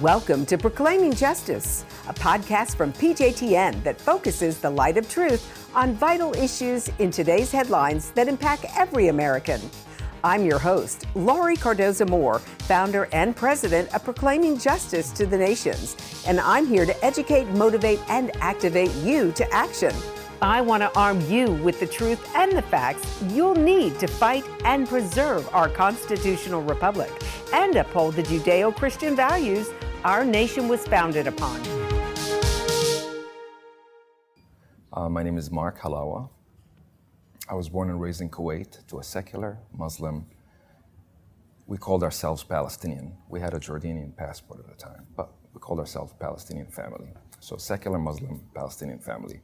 Welcome to Proclaiming Justice, a podcast from PJTN that focuses the light of truth on vital issues in today's headlines that impact every American. I'm your host, Laurie Cardoza Moore, founder and president of Proclaiming Justice to the Nations, and I'm here to educate, motivate, and activate you to action. I want to arm you with the truth and the facts you'll need to fight and preserve our constitutional republic and uphold the Judeo-Christian values our nation was founded upon. My name is Mark Halawa. I was born and raised in Kuwait to a secular Muslim. We called ourselves Palestinian. We had a Jordanian passport at the time, but we called ourselves Palestinian family. So secular Muslim Palestinian family.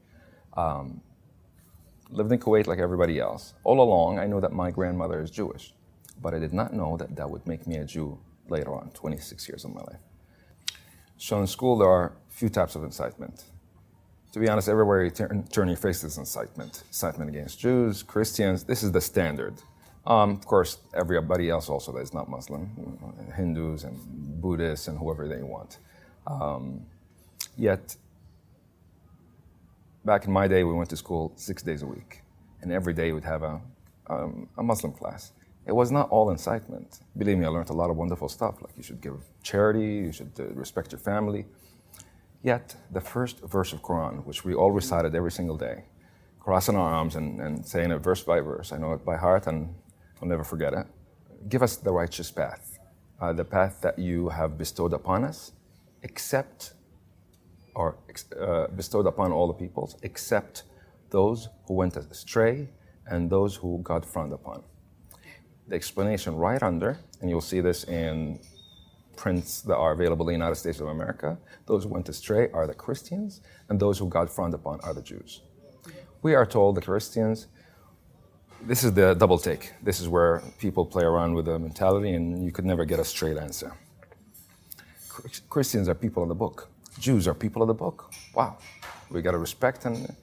Lived in Kuwait like everybody else. All along, I know that my grandmother is Jewish, but I did not know that that would make me a Jew later on, 26 years of my life. So in school, there are a few types of incitement. To be honest, everywhere you turn your face is incitement. Incitement against Jews, Christians, this is the standard. Of course, everybody else also that is not Muslim, Hindus and Buddhists and whoever they want. Yet, back in my day, we went to school 6 days a week, and every day we'd have a Muslim class. It was not all incitement. Believe me, I learned a lot of wonderful stuff, like you should give charity, you should respect your family. Yet, the first verse of Quran, which we all recited every single day, crossing our arms and saying it verse by verse, I know it by heart and I'll never forget it. Give us the righteous path, the path that you have bestowed upon us, bestowed upon all the peoples, except those who went astray and those who God frowned upon. The explanation right under, and you'll see this in prints that are available in the United States of America, those who went astray are the Christians, and those who God frowned upon are the Jews. We are told the Christians, this is the double take. This is where people play around with the mentality and you could never get a straight answer. Christians are people of the book. Jews are people of the book. Wow. We got to respect and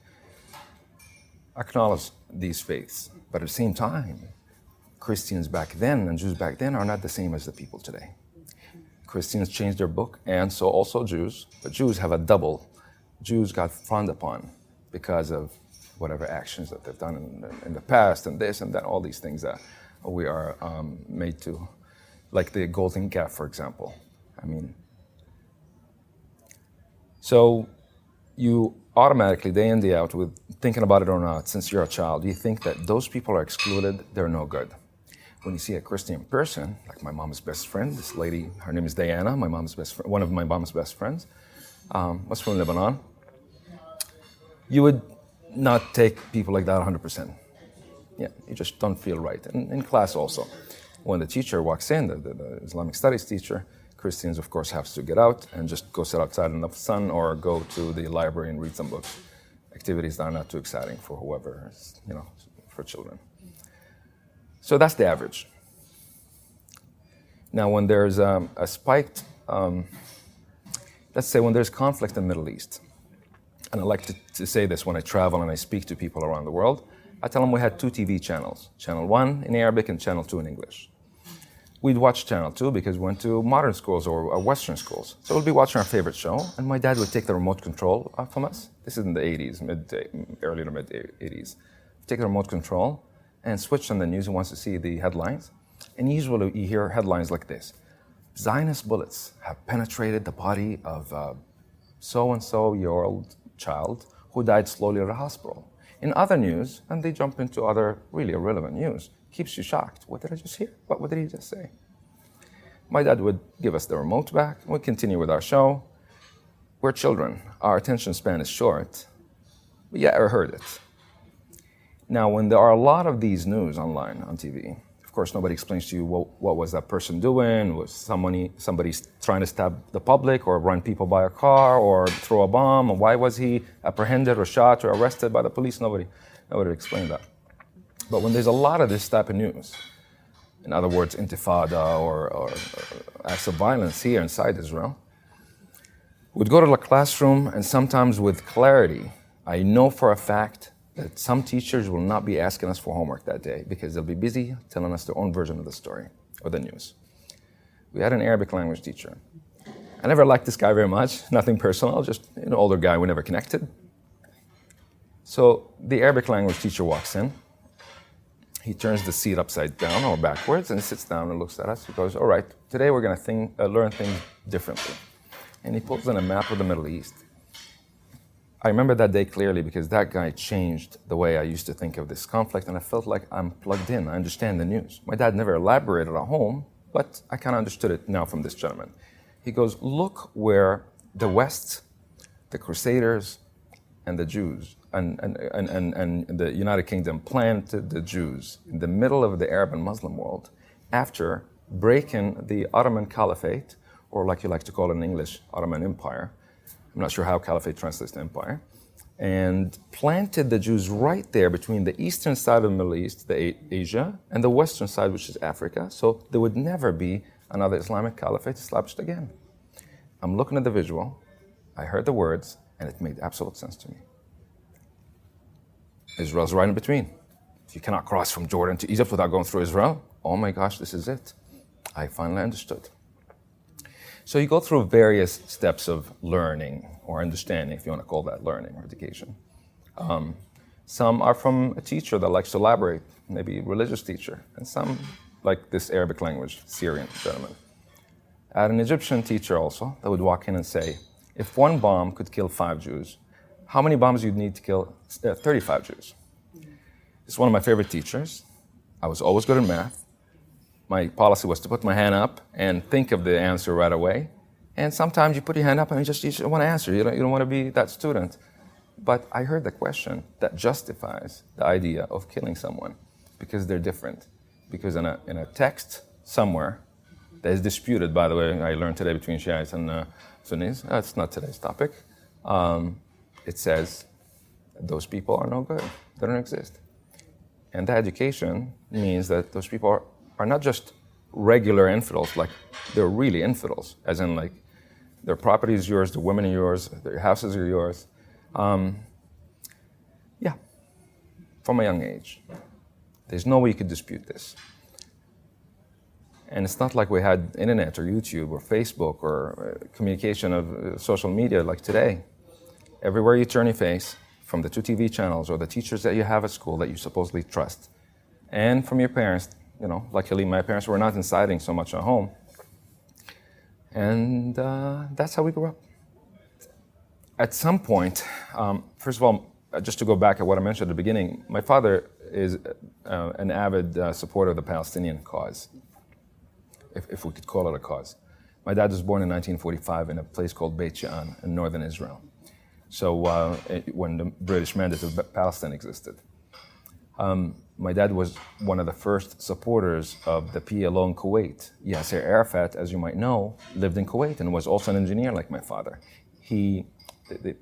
acknowledge these faiths. But at the same time, Christians back then and Jews back then are not the same as the people today. Christians changed their book, and so also Jews. But Jews have a double. Jews got frowned upon because of whatever actions that they've done in the past, and this and that, all these things that we are made to, like the golden calf, for example. So you automatically, day in, day out, with thinking about it or not, since you're a child, you think that those people are excluded, they're no good. When you see a Christian person, like my mom's best friend, this lady, her name is Diana, one of my mom's best friends, was from Lebanon, you would not take people like that 100%. Yeah, you just don't feel right. And in class also, when the teacher walks in, the Islamic studies teacher, Christians, of course, have to get out and just go sit outside in the sun or go to the library and read some books. Activities that are not too exciting for whoever, for children. So that's the average. Now, when there's a spiked, let's say when there's conflict in the Middle East, and I like to say this when I travel and I speak to people around the world, I tell them we had 2 TV channels, Channel 1 in Arabic and Channel 2 in English. We'd watch Channel 2 because we went to modern schools or Western schools. So we'd be watching our favorite show, and my dad would take the remote control from us. This is in the 80s, early to mid-80s. Take the remote control and switch on the news and wants to see the headlines. And usually you hear headlines like this: Zionist bullets have penetrated the body of so-and-so-year-old child who died slowly at a hospital. In other news, and they jump into other really irrelevant news, keeps you shocked. What did I just hear? What did he just say? My dad would give us the remote back, and we'd continue with our show. We're children. Our attention span is short. But yeah, I heard it. Now, when there are a lot of these news online, on TV, of course, nobody explains to you what was that person doing. Was somebody trying to stab the public or run people by a car or throw a bomb? Or why was he apprehended or shot or arrested by the police? Nobody explained that. But when there's a lot of this type of news, in other words, intifada or acts of violence here inside Israel, we'd go to the classroom, and sometimes with clarity, I know for a fact that some teachers will not be asking us for homework that day because they'll be busy telling us their own version of the story or the news. We had an Arabic language teacher. I never liked this guy very much, nothing personal, just an older guy, we never connected. So the Arabic language teacher walks in. He turns the seat upside down or backwards and sits down and looks at us. He goes, all right, today we're going to learn things differently. And he pulls in a map of the Middle East. I remember that day clearly because that guy changed the way I used to think of this conflict, and I felt like I'm plugged in. I understand the news. My dad never elaborated at home, but I kind of understood it now from this gentleman. He goes, look where the West, the Crusaders, and the Jews, and the United Kingdom planted the Jews in the middle of the Arab and Muslim world after breaking the Ottoman Caliphate, or like you like to call it in English, Ottoman Empire. I'm not sure how caliphate translates to empire, and planted the Jews right there between the eastern side of the Middle East, Asia, and the western side, which is Africa, so there would never be another Islamic caliphate established again. I'm looking at the visual, I heard the words, and it made absolute sense to me. Israel's right in between. If you cannot cross from Jordan to Egypt without going through Israel, oh my gosh, this is it. I finally understood. So you go through various steps of learning or understanding, if you want to call that learning or education. Some are from a teacher that likes to elaborate, maybe a religious teacher, and some like this Arabic language, Syrian gentleman. I had an Egyptian teacher also that would walk in and say, if one bomb could kill 5 Jews, how many bombs you'd need to kill 35 Jews? It's one of my favorite teachers. I was always good at math. My policy was to put my hand up and think of the answer right away. And sometimes you put your hand up and you just want to answer. You don't want to be that student. But I heard the question that justifies the idea of killing someone because they're different. Because in a text somewhere that is disputed, by the way, I learned today between Shiites and Sunnis. That's not today's topic. It says those people are no good. They don't exist. And that education means that those people are not just regular infidels, like they're really infidels, as in like their property is yours, the women are yours, their houses are yours. Yeah, from a young age. There's no way you could dispute this. And it's not like we had internet or YouTube or Facebook or communication of social media like today. Everywhere you turn your face, from the 2 TV channels or the teachers that you have at school that you supposedly trust, and from your parents. Luckily my parents were not inciting so much at home. And that's how we grew up. At some point, first of all, just to go back at what I mentioned at the beginning, my father is an avid supporter of the Palestinian cause, if we could call it a cause. My dad was born in 1945 in a place called Beit She'an in northern Israel. So when the British Mandate of Palestine existed. My dad was one of the first supporters of the PLO in Kuwait. Yasser Arafat, as you might know, lived in Kuwait and was also an engineer like my father. The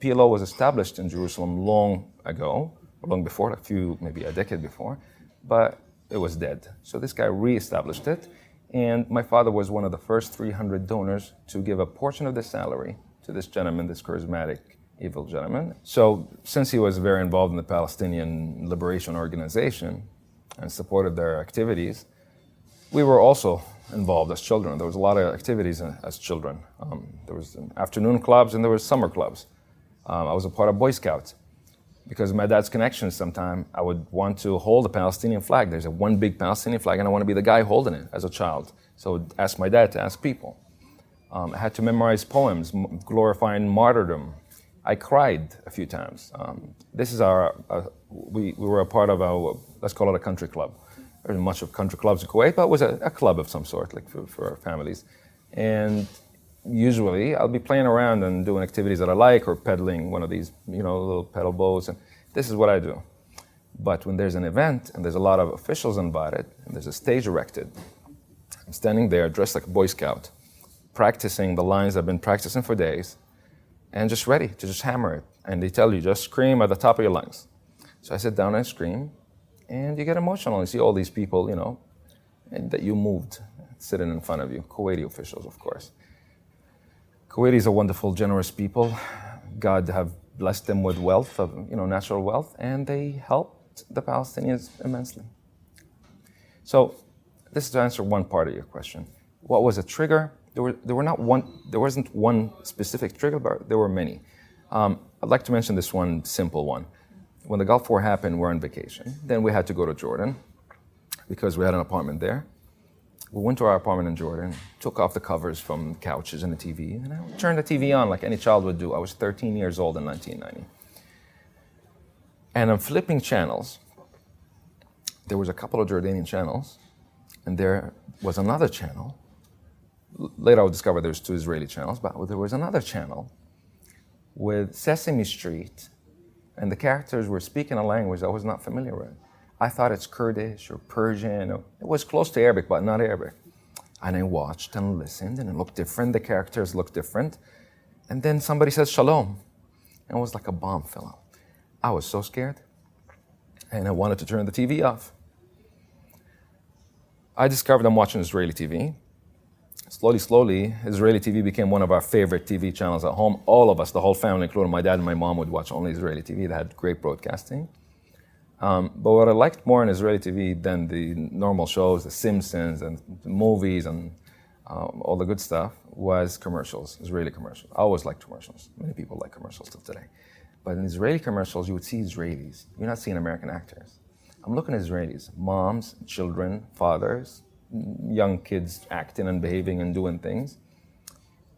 PLO was established in Jerusalem long ago, long before, maybe a decade before, but it was dead. So this guy re-established it, and my father was one of the first 300 donors to give a portion of the salary to this gentleman, this charismatic evil gentleman. So since he was very involved in the Palestinian Liberation Organization and supported their activities, we were also involved as children. There was a lot of activities as children. There was afternoon clubs and there was summer clubs. I was a part of Boy Scouts. Because of my dad's connections sometime, I would want to hold a Palestinian flag. There's one big Palestinian flag and I want to be the guy holding it as a child. So I would ask my dad to ask people. I had to memorize poems glorifying martyrdom. I cried a few times. This is we were a part of let's call it a country club. There wasn't much of country clubs in Kuwait, but it was a club of some sort, like for our families. And usually I'll be playing around and doing activities that I like or pedaling one of these, little pedal boats. And this is what I do. But when there's an event and there's a lot of officials invited and there's a stage erected, I'm standing there dressed like a Boy Scout, practicing the lines I've been practicing for days, and just ready to just hammer it. And they tell you, just scream at the top of your lungs. So I sit down and scream, and you get emotional. You see all these people, and that you moved, sitting in front of you. Kuwaiti officials, of course. Kuwaitis are wonderful, generous people. God have blessed them with wealth, natural wealth, and they helped the Palestinians immensely. So this is to answer one part of your question. What was a trigger? There wasn't one specific trigger, but there were many. I'd like to mention this one simple one. When the Gulf War happened, we're on vacation. Then we had to go to Jordan because we had an apartment there. We went to our apartment in Jordan, took off the covers from the couches and the TV, and I turned the TV on like any child would do. I was 13 years old in 1990. And I'm flipping channels. There was a couple of Jordanian channels, and there was another channel. Later I would discover there's 2 Israeli channels, but there was another channel with Sesame Street, and the characters were speaking a language I was not familiar with. I thought it's Kurdish or Persian. It was close to Arabic, but not Arabic. And I watched and listened, and it looked different. The characters looked different. And then somebody said shalom, and it was like a bomb fell out. I was so scared, and I wanted to turn the TV off. I discovered I'm watching Israeli TV. Slowly, Israeli TV became one of our favorite TV channels at home. All of us, the whole family, including my dad and my mom, would watch only Israeli TV. They had great broadcasting. But what I liked more in Israeli TV than the normal shows, The Simpsons and the movies and all the good stuff, was commercials, Israeli commercials. I always liked commercials. Many people like commercials till today. But in Israeli commercials, you would see Israelis. You're not seeing American actors. I'm looking at Israelis, moms, children, fathers, young kids acting and behaving and doing things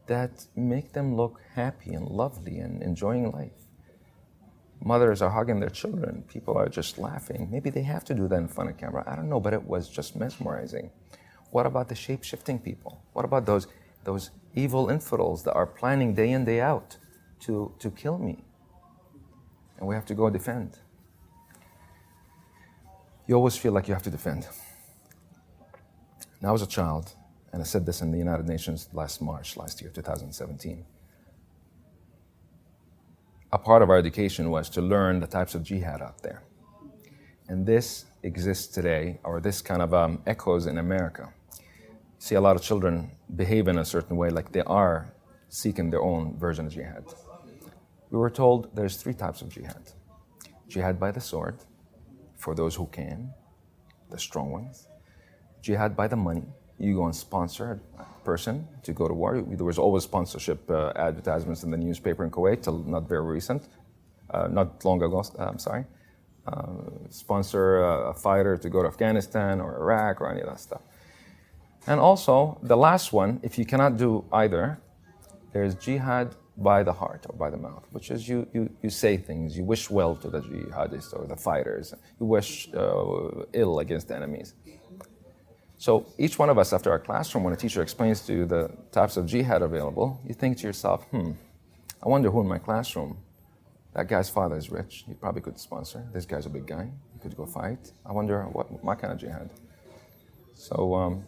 that make them look happy and lovely and enjoying life. Mothers are hugging their children. People are just laughing. Maybe they have to do that in front of camera. I don't know, but it was just mesmerizing. What about the shape-shifting people? What about those evil infidels that are planning day in, day out to kill me? And we have to go defend. You always feel like you have to defend. Now, I was a child, and I said this in the United Nations last year, 2017. A part of our education was to learn the types of jihad out there. And this exists today, or this kind of echoes in America. You see a lot of children behave in a certain way, like they are seeking their own version of jihad. We were told there's 3 types of jihad. Jihad by the sword, for those who can, the strong ones. Jihad by the money. You go and sponsor a person to go to war. There was always sponsorship advertisements in the newspaper in Kuwait till not very recent, not long ago, sponsor a fighter to go to Afghanistan or Iraq or any of that stuff. And also, the last one, if you cannot do either, there's jihad by the heart or by the mouth, which is you say things, you wish well to the jihadists or the fighters, you wish ill against the enemies. So each one of us, after our classroom, when a teacher explains to you the types of jihad available, you think to yourself, I wonder who in my classroom, that guy's father is rich, he probably could sponsor. This guy's a big guy, he could go fight. I wonder what my kind of jihad. So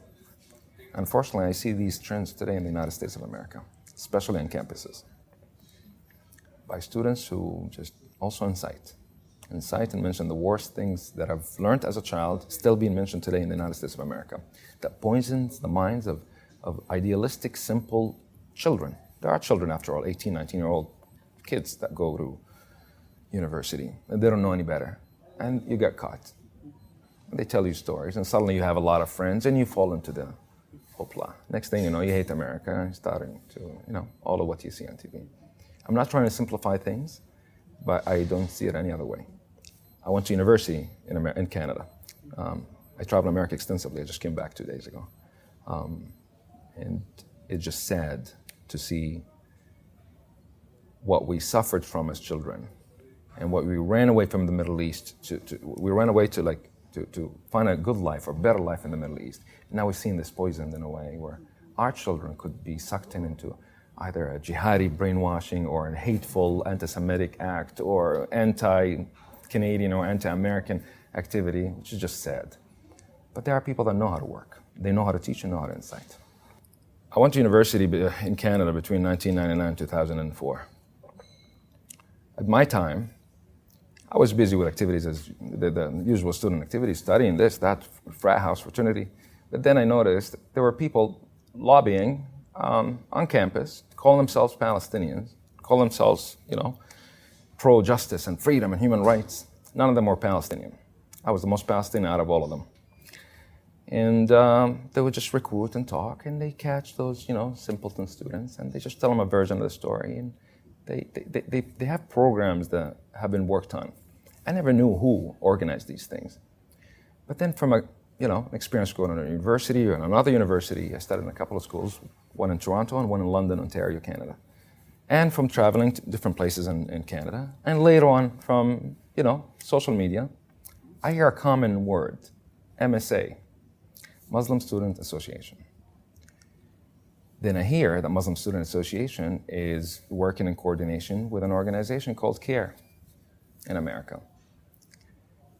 unfortunately, I see these trends today in the United States of America, especially on campuses, by students who just also incite and mention the worst things that I've learned as a child, still being mentioned today in the United States of America, that poisons the minds of idealistic, simple children. There are children, after all, 18, 19-year-old kids that go to university, and they don't know any better, and you get caught. They tell you stories, and suddenly you have a lot of friends, and you fall into the hoopla. Next thing you know, you hate America, and you're starting to, all of what you see on TV. I'm not trying to simplify things, but I don't see it any other way. I went to university in Canada. I traveled America extensively. I just came back 2 days ago. And it's just sad to see what we suffered from as children and what we ran away from the Middle East we ran away to find a good life or better life in the Middle East. And now we've seen this poisoned in a way where our children could be sucked into either a jihadi brainwashing or a hateful anti-Semitic act or anti-Canadian or anti-American activity, which is just sad. But there are people that know how to work. They know how to teach and know how to incite. I went to university in Canada between 1999 and 2004. At my time, I was busy with activities as the usual student activities, studying this, that, frat house, fraternity. But then I noticed there were people lobbying on campus, call themselves Palestinians, call themselves, pro-justice and freedom and human rights. None of them were Palestinian. I was the most Palestinian out of all of them. And they would just recruit and talk, and they catch those, simpleton students, and they just tell them a version of the story. And they have programs that have been worked on. I never knew who organized these things. But then from an experience going to a university or another university, I studied in a couple of schools, one in Toronto and one in London, Ontario, Canada. And from traveling to different places in Canada, and later on from, social media, I hear a common word, MSA, Muslim Student Association. Then I hear that Muslim Student Association is working in coordination with an organization called CAIR in America.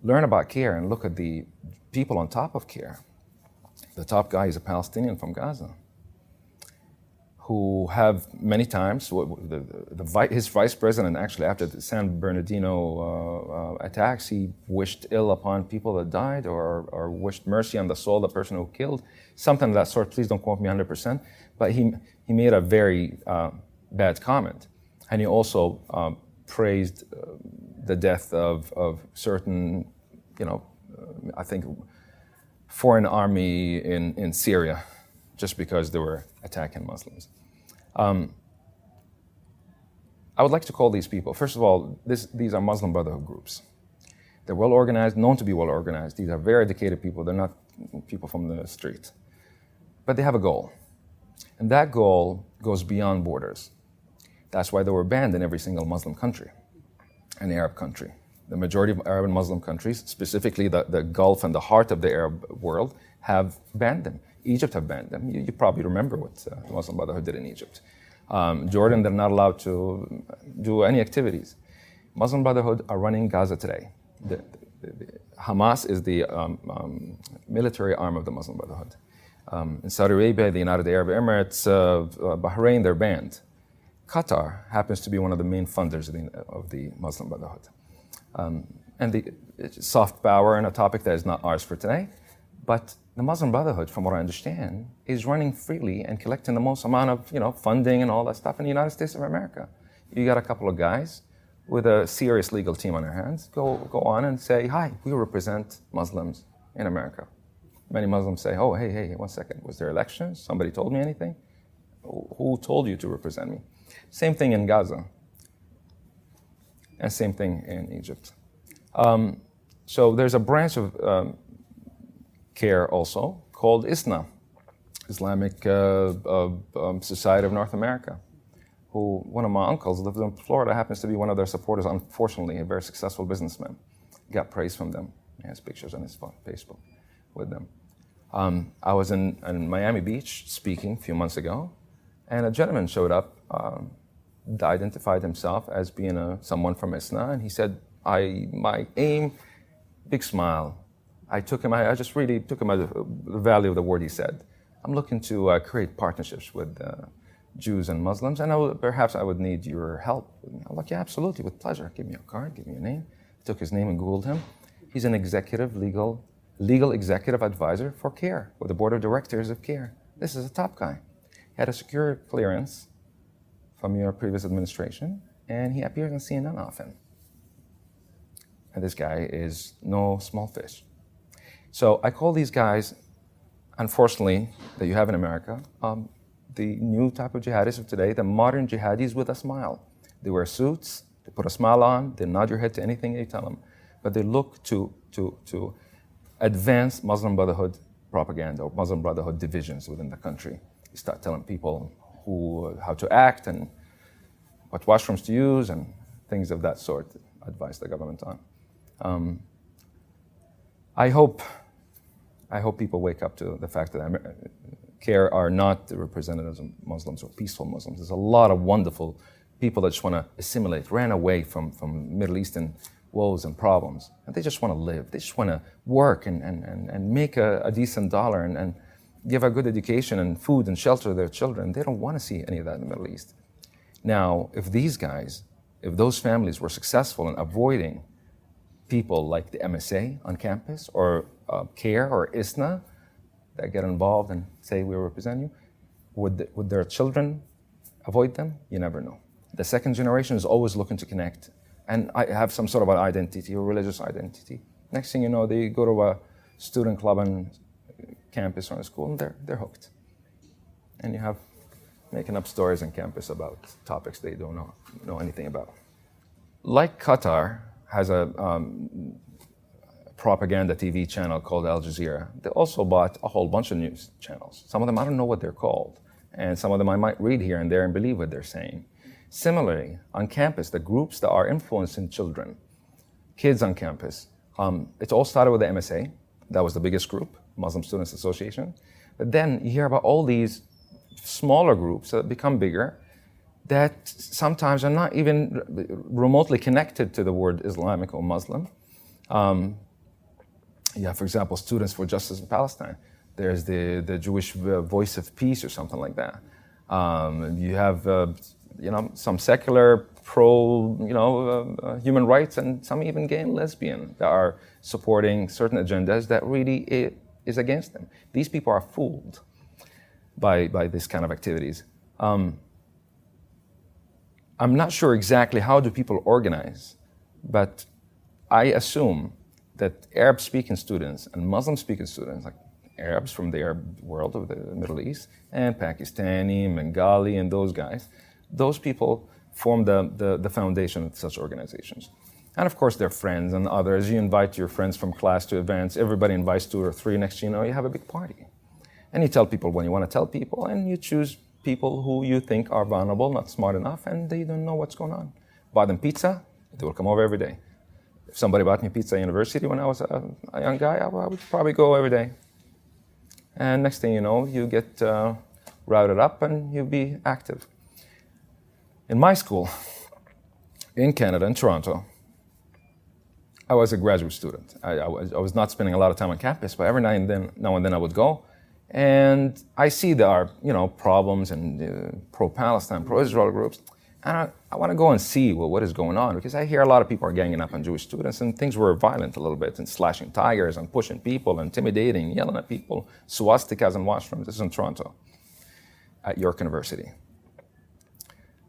Learn about CAIR and look at the people on top of CAIR. The top guy is a Palestinian from Gaza, who have many times, his vice president actually, after the San Bernardino attacks, he wished ill upon people that died or wished mercy on the soul of the person who killed, something of that sort. Please don't quote me 100%. But he made a very bad comment. And he also praised the death of certain, I think, foreign army in Syria, just because they were attacking Muslims. I would like to call these people, first of all, these are Muslim Brotherhood groups. They're well organized, known to be well organized. These are very educated people. They're not people from the street. But they have a goal. And that goal goes beyond borders. That's why they were banned in every single Muslim country, an Arab country. The majority of Arab and Muslim countries, specifically the Gulf and the heart of the Arab world, have banned them. Egypt have banned them. You probably remember what the Muslim Brotherhood did in Egypt. Jordan, they're not allowed to do any activities. Muslim Brotherhood are running Gaza today. Hamas is the military arm of the Muslim Brotherhood. In Saudi Arabia, the United Arab Emirates, Bahrain, they're banned. Qatar happens to be one of the main funders of the Muslim Brotherhood. And the soft power, and a topic that is not ours for today, but the Muslim Brotherhood, from what I understand, is running freely and collecting the most amount of funding and all that stuff in the United States of America. You got a couple of guys with a serious legal team on their hands, go on and say, hi, we represent Muslims in America. Many Muslims say, oh, hey, 1 second, was there elections? Somebody told me anything? Who told you to represent me? Same thing in Gaza, and same thing in Egypt. So there's a branch of CAIR also called ISNA, Islamic Society of North America, who one of my uncles lives in Florida, happens to be one of their supporters, unfortunately, a very successful businessman. Got praise from them. He has pictures on his Facebook with them. I was in Miami Beach speaking a few months ago, and a gentleman showed up, identified himself as being someone from ISNA, and he said, my aim, big smile. I just really took him at the value of the word he said. I'm looking to create partnerships with Jews and Muslims, and perhaps I would need your help. I'm like, yeah, absolutely, with pleasure. Give me a card, give me a name. I took his name and Googled him. He's an legal executive advisor for CAIR, or the board of directors of CAIR. This is a top guy. He had a secure clearance from your previous administration, and he appears on CNN often. And this guy is no small fish. So I call these guys, unfortunately, that you have in America, the new type of jihadists of today, the modern jihadis with a smile. They wear suits, they put a smile on, they nod your head to anything you tell them, but they look to advance Muslim Brotherhood propaganda or Muslim Brotherhood divisions within the country. You start telling people how to act and what washrooms to use and things of that sort, advise the government on. I hope people wake up to the fact that CAIR are not the representatives of Muslims or peaceful Muslims. There's a lot of wonderful people that just want to assimilate, ran away from Middle Eastern woes and problems. And they just want to live. They just want to work and make a decent dollar and give a good education and food and shelter to their children. They don't want to see any of that in the Middle East. Now, if those families were successful in avoiding people like the MSA on campus or CAIR or ISNA that get involved and say we represent you, would their children avoid them? You never know. The second generation is always looking to connect and have some sort of an identity or religious identity. Next thing you know, they go to a student club and campus or in school, and they're hooked. And you have making up stories on campus about topics they don't know anything about. Like Qatar has a propaganda TV channel called Al Jazeera, they also bought a whole bunch of news channels. Some of them I don't know what they're called, and some of them I might read here and there and believe what they're saying. Similarly, on campus, the groups that are influencing children, kids on campus, it all started with the MSA. That was the biggest group, Muslim Students Association. But then you hear about all these smaller groups that become bigger that sometimes are not even remotely connected to the word Islamic or Muslim. For example, Students for Justice in Palestine. There's the Jewish Voice of Peace or something like that. You have some secular human rights and some even gay and lesbian that are supporting certain agendas that really is against them. These people are fooled by this kind of activities. I'm not sure exactly how do people organize, but I assume that Arab-speaking students and Muslim-speaking students, like Arabs from the Arab world of the Middle East, and Pakistani, Bengali, and those guys, those people form the foundation of such organizations. And of course, their friends and others. You invite your friends from class to events. Everybody invites 2 or 3. Next thing you know, you have a big party. And you tell people when you want to tell people, and you choose people who you think are vulnerable, not smart enough, and they don't know what's going on. Buy them pizza, they will come over every day. If somebody bought me pizza at university when I was a young guy, I would probably go every day. And next thing you know, you get routed up and you be active. In my school, in Canada, in Toronto, I was a graduate student. I was not spending a lot of time on campus, but every now and then I would go. And I see there are, problems and pro-Palestine, pro-Israel groups. And I want to go and see what is going on, because I hear a lot of people are ganging up on Jewish students, and things were violent a little bit, and slashing tigers and pushing people, intimidating, yelling at people, swastikas in washrooms. This is in Toronto, at York University.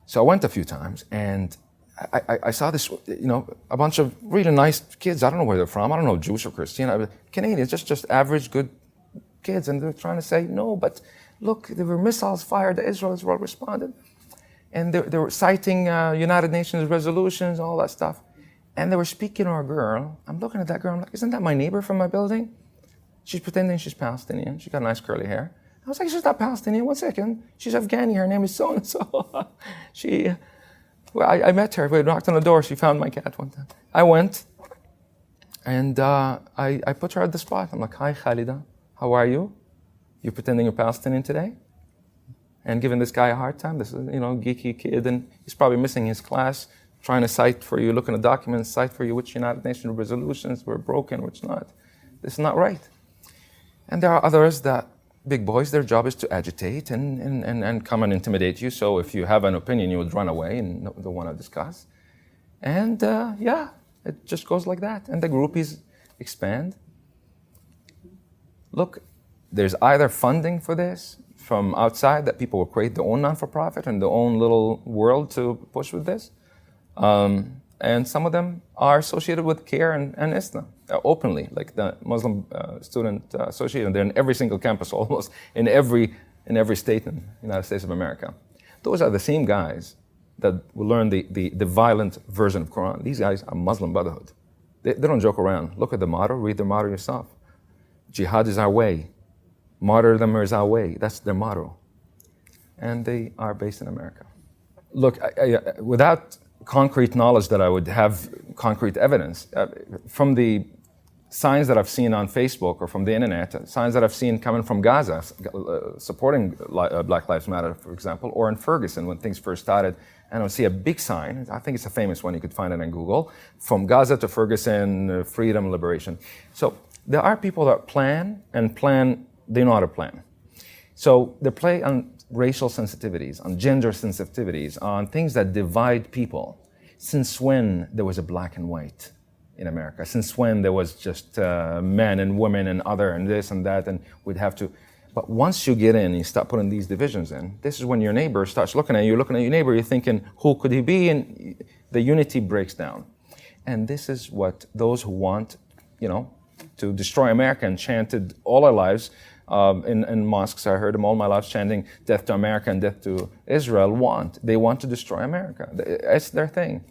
So I went a few times, and I saw this, a bunch of really nice kids. I don't know where they're from. I don't know, Jewish or Christian. Canadians, just average, good kids. And they're trying to say, no, but look, there were missiles fired at Israel. Israel responded. And they were citing United Nations resolutions, all that stuff. And they were speaking to a girl. I'm looking at that girl. I'm like, isn't that my neighbor from my building? She's pretending she's Palestinian. She got nice curly hair. I was like, she's not Palestinian. 1 second. She's Afghani. Her name is so-and-so. I met her. We knocked on the door. She found my cat one time. I went, and I put her at the spot. I'm like, hi, Khalida. How are you? You pretending you're Palestinian today? And giving this guy a hard time. This is, geeky kid, and he's probably missing his class, trying to cite for you, looking at documents, cite for you which United Nations resolutions were broken, which not. This is not right. And there are others that, big boys, their job is to agitate and come and intimidate you. So if you have an opinion, you would run away and don't want to discuss. And it just goes like that. And the groupies expand. Look, there's either funding for this from outside, that people will create their own non-for-profit and their own little world to push with this. And some of them are associated with CAIR and Islam, openly, like the Muslim Student Association. They're in every single campus almost, in every state in the United States of America. Those are the same guys that will learn the violent version of Quran. These guys are Muslim Brotherhood. They don't joke around. Look at the motto, read the motto yourself. Jihad is our way. Martyrdom is our way. That's their motto. And they are based in America. Look, without concrete knowledge that I would have concrete evidence, from the signs that I've seen on Facebook or from the internet, signs that I've seen coming from Gaza, supporting Black Lives Matter, for example, or in Ferguson when things first started, and I would see a big sign, I think it's a famous one, you could find it on Google, from Gaza to Ferguson, freedom, liberation. So there are people that plan, they know how to plan. So they play on racial sensitivities, on gender sensitivities, on things that divide people. Since when there was a black and white in America? Since when there was just men and women and other and this and that, and we'd have to. But once you get in and you start putting these divisions in, this is when your neighbor starts looking at your neighbor, you're thinking, who could he be? And the unity breaks down. And this is what those who want, to destroy America and chanted all our lives, in mosques. I heard them all my life chanting "Death to America" and "Death to Israel." They want to destroy America. It's their thing.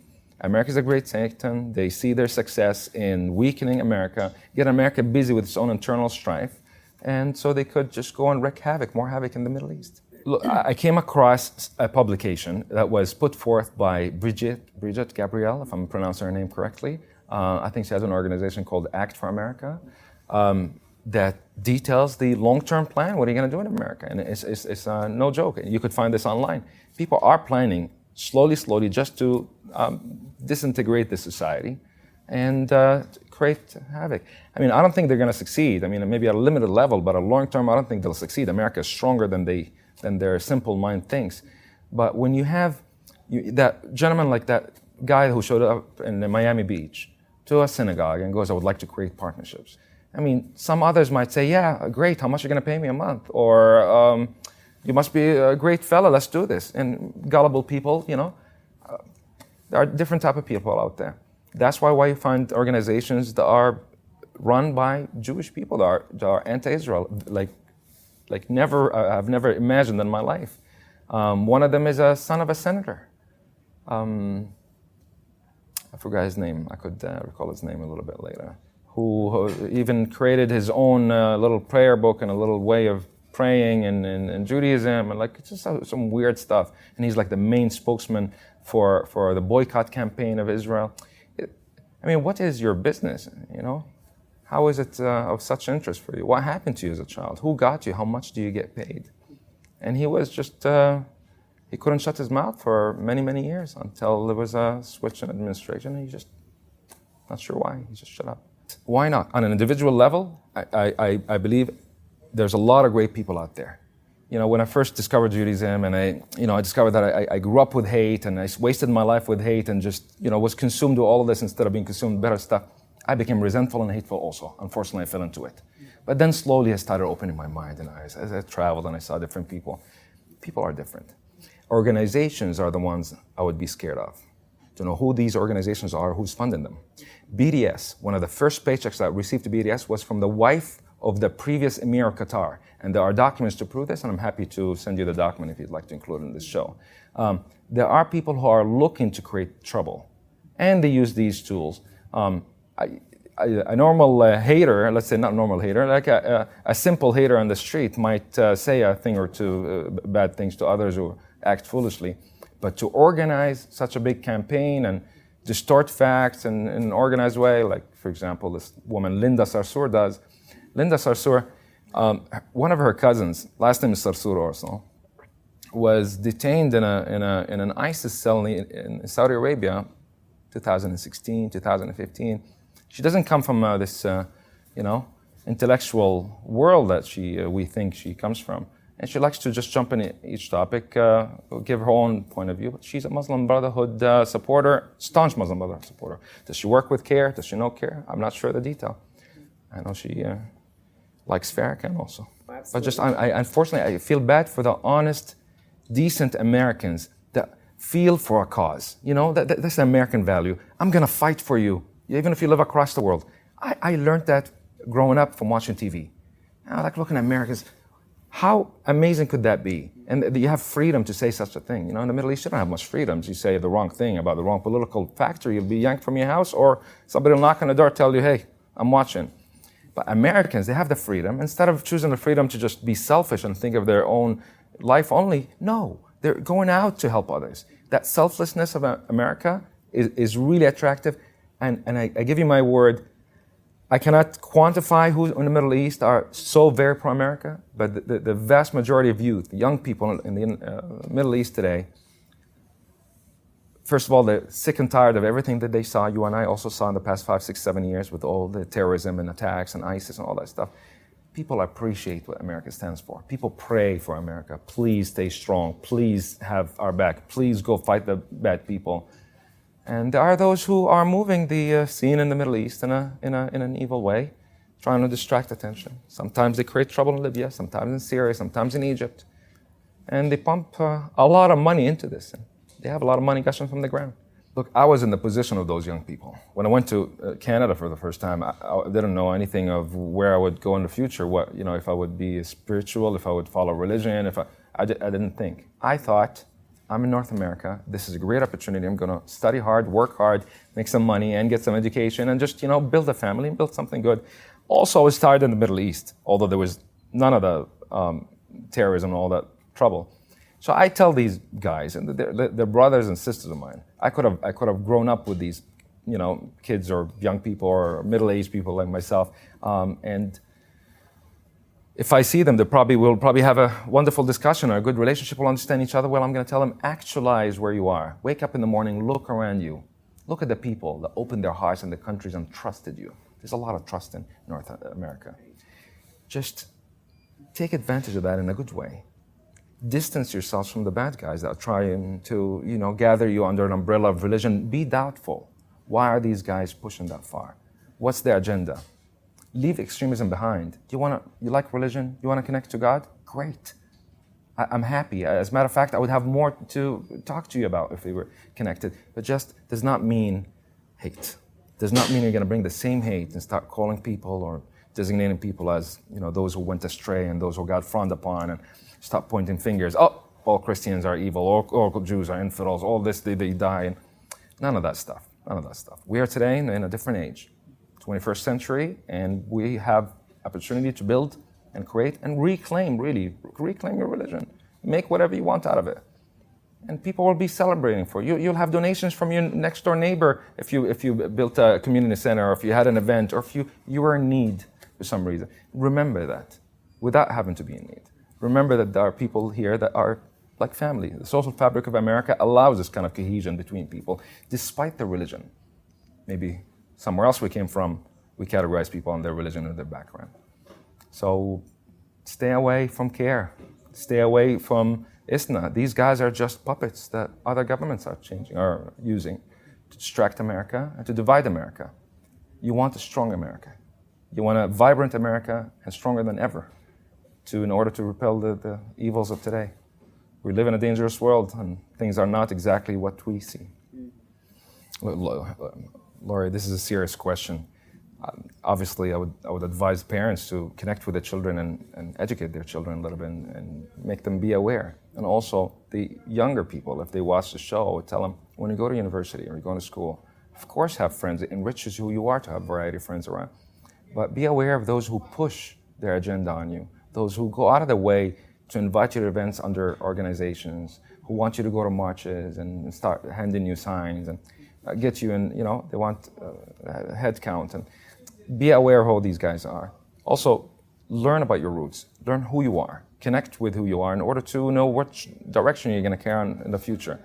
America's a great Satan. They see their success in weakening America, get America busy with its own internal strife, and so they could just go and wreak more havoc in the Middle East. Look, I came across a publication that was put forth by Bridget Gabriel, if I'm pronouncing her name correctly. I think she has an organization called Act for America that details the long-term plan. What are you going to do in America? And it's no joke. You could find this online. People are planning slowly, just to disintegrate the society and create havoc. I mean, I don't think they're going to succeed. I mean, maybe at a limited level, but at long term, I don't think they'll succeed. America is stronger than their simple mind thinks. But when you have that gentleman, like that guy who showed up in Miami Beach to a synagogue and goes, "I would like to create partnerships." I mean, some others might say, "Yeah, great. How much are you going to pay me a month?" Or "You must be a great fella. Let's do this." And gullible people, there are different type of people out there. That's why you find organizations that are run by Jewish people that are anti-Israel, like never I've never imagined in my life. One of them is a son of a senator. I forgot his name. I could recall his name a little bit later. Who even created his own little prayer book and a little way of praying in Judaism, and like just some weird stuff. And he's like the main spokesman for the boycott campaign of Israel. I mean, what is your business? How is it of such interest for you? What happened to you as a child? Who got you? How much do you get paid? And he was just he couldn't shut his mouth for many years until there was a switch in administration. And he just not sure why. He just shut up. Why not? On an individual level, I believe there's a lot of great people out there. When I first discovered Judaism, and I discovered that I grew up with hate, and I wasted my life with hate, and just was consumed with all of this instead of being consumed with better stuff. I became resentful and hateful also. Unfortunately, I fell into it. But then slowly I started opening my mind and eyes as I traveled and I saw different people. People are different. Organizations are the ones I would be scared of. To know who these organizations are, who's funding them. BDS, one of the first paychecks I received to BDS was from the wife of the previous Emir of Qatar. And there are documents to prove this, and I'm happy to send you the document if you'd like to include it in this show. There are people who are looking to create trouble, and they use these tools. A normal hater, let's say not a normal hater, like a simple hater on the street might say a thing or two bad things to others or act foolishly. But to organize such a big campaign and distort facts in an organized way, like, for example, this woman Linda Sarsour does. Linda Sarsour, one of her cousins, last name is Sarsour also, was detained in an ISIS cell in Saudi Arabia, 2016, 2015. She doesn't come from this, intellectual world that we think she comes from. And she likes to just jump in each topic, give her own point of view. But she's a Muslim Brotherhood supporter, staunch Muslim Brotherhood supporter. Does she work with CAIR? Does she know CAIR? I'm not sure of the detail. I know she likes Farrakhan also. Absolutely. But just, unfortunately, I feel bad for the honest, decent Americans that feel for a cause. That's the American value. I'm going to fight for you, even if you live across the world. I learned that growing up from watching TV. I like looking at Americans. How amazing could that be? And you have freedom to say such a thing. In the Middle East, you don't have much freedom. You say the wrong thing about the wrong political factor, you'll be yanked from your house, or somebody will knock on the door, tell you, hey, I'm watching. But Americans, they have the freedom. Instead of choosing the freedom to just be selfish and think of their own life only, no, they're going out to help others. That selflessness of America is really attractive. And I give you my word, I cannot quantify who in the Middle East are so very pro-America, but the vast majority of youth, young people in the Middle East today, first of all, they're sick and tired of everything that they saw. You and I also saw in the past 5, 6, 7 years with all the terrorism and attacks and ISIS and all that stuff. People appreciate what America stands for. People pray for America. Please stay strong. Please have our back. Please go fight the bad people. And there are those who are moving the scene in the Middle East in an evil way, trying to distract attention. Sometimes they create trouble in Libya, sometimes in Syria, sometimes in Egypt. And they pump a lot of money into this. And they have a lot of money gushing from the ground. Look, I was in the position of those young people. When I went to Canada for the first time, I didn't know anything of where I would go in the future, what, if I would be spiritual, if I would follow religion, I didn't think. I thought, I'm in North America, this is a great opportunity, I'm gonna study hard, work hard, make some money, and get some education, and just, build a family and build something good. Also, I was tired in the Middle East, although there was none of the terrorism and all that trouble. So I tell these guys, and they're brothers and sisters of mine. I could have grown up with these, kids or young people or middle-aged people like myself, and if I see them, we'll probably have a wonderful discussion or a good relationship. We'll understand each other. Well, I'm going to tell them, actualize where you are. Wake up in the morning, look around you, look at the people that opened their hearts and the countries and trusted you. There's a lot of trust in North America. Just take advantage of that in a good way. Distance yourselves from the bad guys that are trying to, gather you under an umbrella of religion. Be doubtful. Why are these guys pushing that far? What's their agenda? Leave extremism behind. You like religion? You want to connect to God? Great. I'm happy. As a matter of fact, I would have more to talk to you about if we were connected. But just does not mean hate. Does not mean you're going to bring the same hate and start calling people or designating people as, those who went astray and those who got frowned upon, and stop pointing fingers. Oh, all Christians are evil, all Jews are infidels, all this, they die. And none of that stuff. We are today in a different age, 21st century, and we have opportunity to build and create and reclaim your religion. Make whatever you want out of it. And people will be celebrating for you. You'll have donations from your next door neighbor if you built a community center, or if you had an event, or if you were in need for some reason. Remember that, without having to be in need. Remember that there are people here that are like family. The social fabric of America allows this kind of cohesion between people, despite their religion. Maybe somewhere else we came from, we categorize people on their religion or their background. So stay away from CAIR. Stay away from ISNA. These guys are just puppets that other governments are using to distract America and to divide America. You want a strong America. You want a vibrant America and stronger than ever in order to repel the evils of today. We live in a dangerous world, and things are not exactly what we see. Laurie, this is a serious question. Obviously, I would advise parents to connect with their children and educate their children a little bit and make them be aware. And also, the younger people, if they watch the show, I would tell them, when you go to university or you go to school, of course have friends. It enriches who you are to have a variety of friends around. But be aware of those who push their agenda on you, those who go out of their way to invite you to events under organizations, who want you to go to marches and start handing you signs and get you in, they want a head count. And be aware of who these guys are. Also, learn about your roots. Learn who you are. Connect with who you are in order to know which direction you're going to carry on in the future.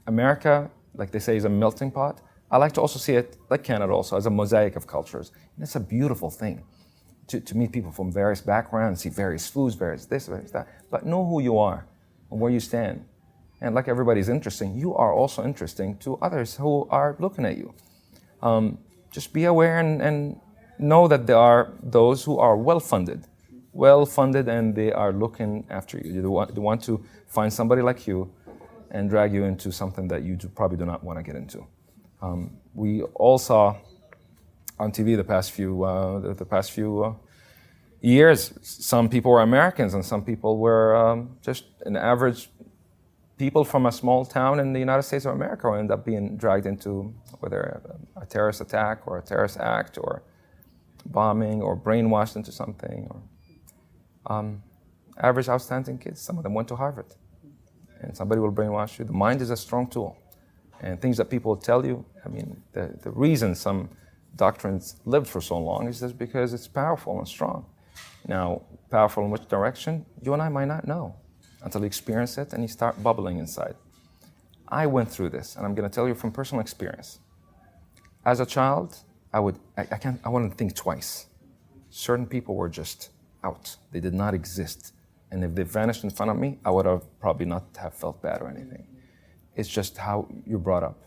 America, like they say, is a melting pot. I like to also see it, like Canada also, as a mosaic of cultures. And it's a beautiful thing to meet people from various backgrounds, see various foods, various this, various that. But know who you are and where you stand. And like everybody's interesting, you are also interesting to others who are looking at you. Just be aware and know that there are those who are well-funded, and they are looking after you. They want to find somebody like you and drag you into something that you probably do not want to get into. We all saw on TV the past few years, some people were Americans and some people were just an average people from a small town in the United States of America, will end up being dragged into whether a terrorist attack or a terrorist act or bombing or brainwashed into something. Or average outstanding kids, some of them went to Harvard. And somebody will brainwash you. The mind is a strong tool. And things that people tell you, the reason some doctrines lived for so long is just because it's powerful and strong. Now, powerful in which direction? You and I might not know until you experience it and you start bubbling inside. I went through this, and I'm going to tell you from personal experience. As a child, I wouldn't think twice. Certain people were just out. They did not exist. And if they vanished in front of me, I would have probably not have felt bad or anything. It's just how you're brought up.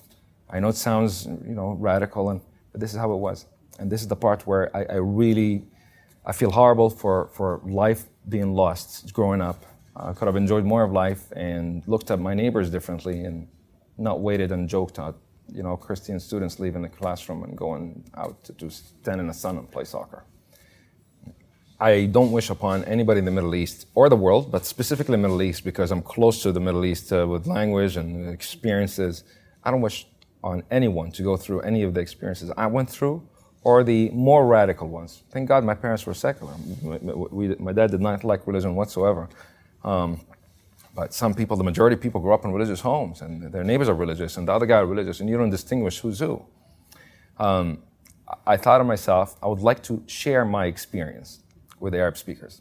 I know it sounds, radical, but this is how it was. And this is the part where I feel horrible for life being lost growing up. I could have enjoyed more of life and looked at my neighbors differently and not waited and joked at, Christian students leaving the classroom and going out to stand in the sun and play soccer. I don't wish upon anybody in the Middle East or the world, but specifically the Middle East, because I'm close to the Middle East with language and experiences. I don't wish on anyone to go through any of the experiences I went through, or the more radical ones. Thank God my parents were secular. My dad did not like religion whatsoever. But some people, the majority of people, grew up in religious homes, and their neighbors are religious, and the other guy are religious, and you don't distinguish who's who. I thought of myself, I would like to share my experience with Arab speakers.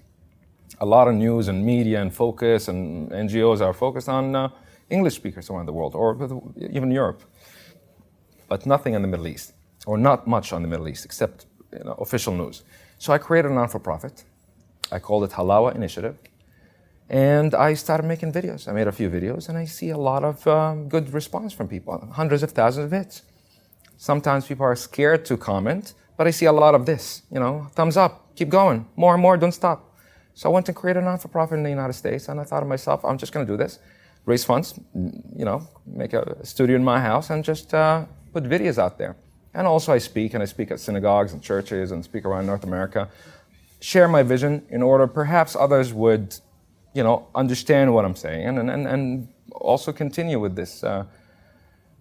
A lot of news and media and focus and NGOs are focused on English speakers around the world, or even Europe, but nothing in the Middle East, or not much on the Middle East, except official news. So I created a non-for-profit. I called it Halawa Initiative. And I started making videos. I made a few videos, and I see a lot of good response from people, hundreds of thousands of hits. Sometimes people are scared to comment, but I see a lot of this, thumbs up, keep going, more and more, don't stop. So I went and created a non-for-profit in the United States, and I thought to myself, I'm just going to do this, raise funds, make a studio in my house, and just put videos out there. And also I speak at synagogues and churches and speak around North America, share my vision in order perhaps others would understand what I'm saying and also continue with this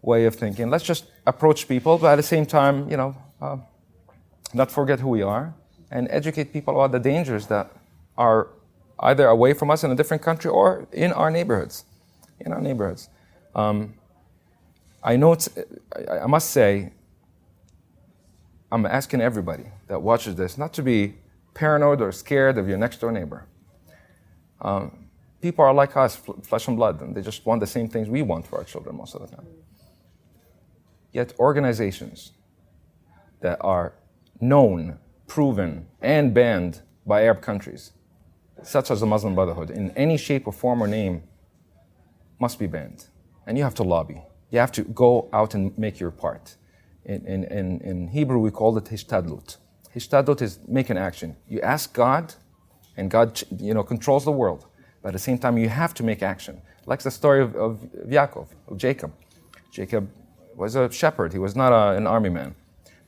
way of thinking. Let's just approach people, but at the same time, not forget who we are and educate people about the dangers that are either away from us in a different country or in our neighborhoods. I must say, I'm asking everybody that watches this not to be paranoid or scared of your next door neighbor. People are like us, flesh and blood, and they just want the same things we want for our children most of the time. Yet organizations that are known, proven, and banned by Arab countries, such as the Muslim Brotherhood, in any shape or form or name, must be banned. And you have to lobby. You have to go out and make your part. In Hebrew, we call it hishtadlut. Hishtadlut is make an action. You ask God, and God, controls the world. But at the same time, you have to make action. Like the story of Yaakov, of Jacob. Jacob was a shepherd. He was not an army man.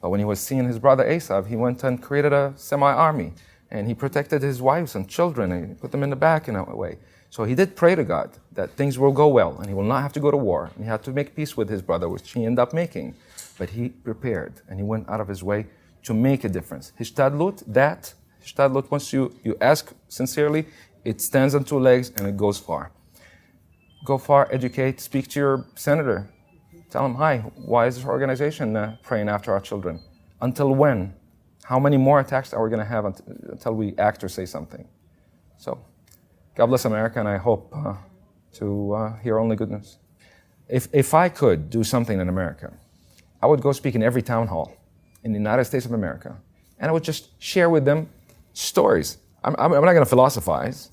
But when he was seeing his brother Esau, he went and created a semi-army. And he protected his wives and children, and he put them in the back in a way. So he did pray to God that things will go well, and he will not have to go to war. And he had to make peace with his brother, which he ended up making. But he prepared, and he went out of his way to make a difference. Hishtadlut, once you ask sincerely, it stands on two legs and it goes far. Go far, educate, speak to your senator. Tell him, hi, why is this organization praying after our children? Until when? How many more attacks are we going to have until we act or say something? So, God bless America, and I hope to hear only good news. If I could do something in America, I would go speak in every town hall in the United States of America, and I would just share with them stories. I'm not going to philosophize.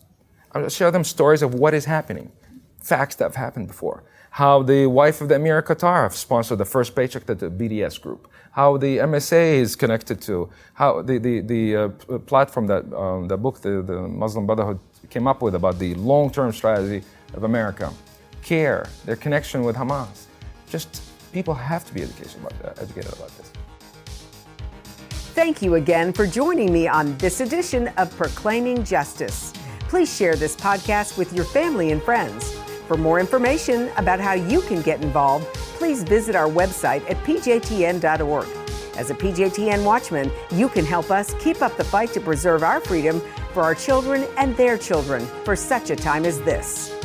I'm going to share them stories of what is happening, facts that have happened before. How the wife of the Emir of Qatar have sponsored the first paycheck to the BDS group. How the MSA is connected to. How the platform that the book, the Muslim Brotherhood, came up with about the long-term strategy of America. CAIR, their connection with Hamas. Just people have to be educated about this. Thank you again for joining me on this edition of Proclaiming Justice. Please share this podcast with your family and friends. For more information about how you can get involved, please visit our website at pjtn.org. As a PJTN Watchman, you can help us keep up the fight to preserve our freedom for our children and their children for such a time as this.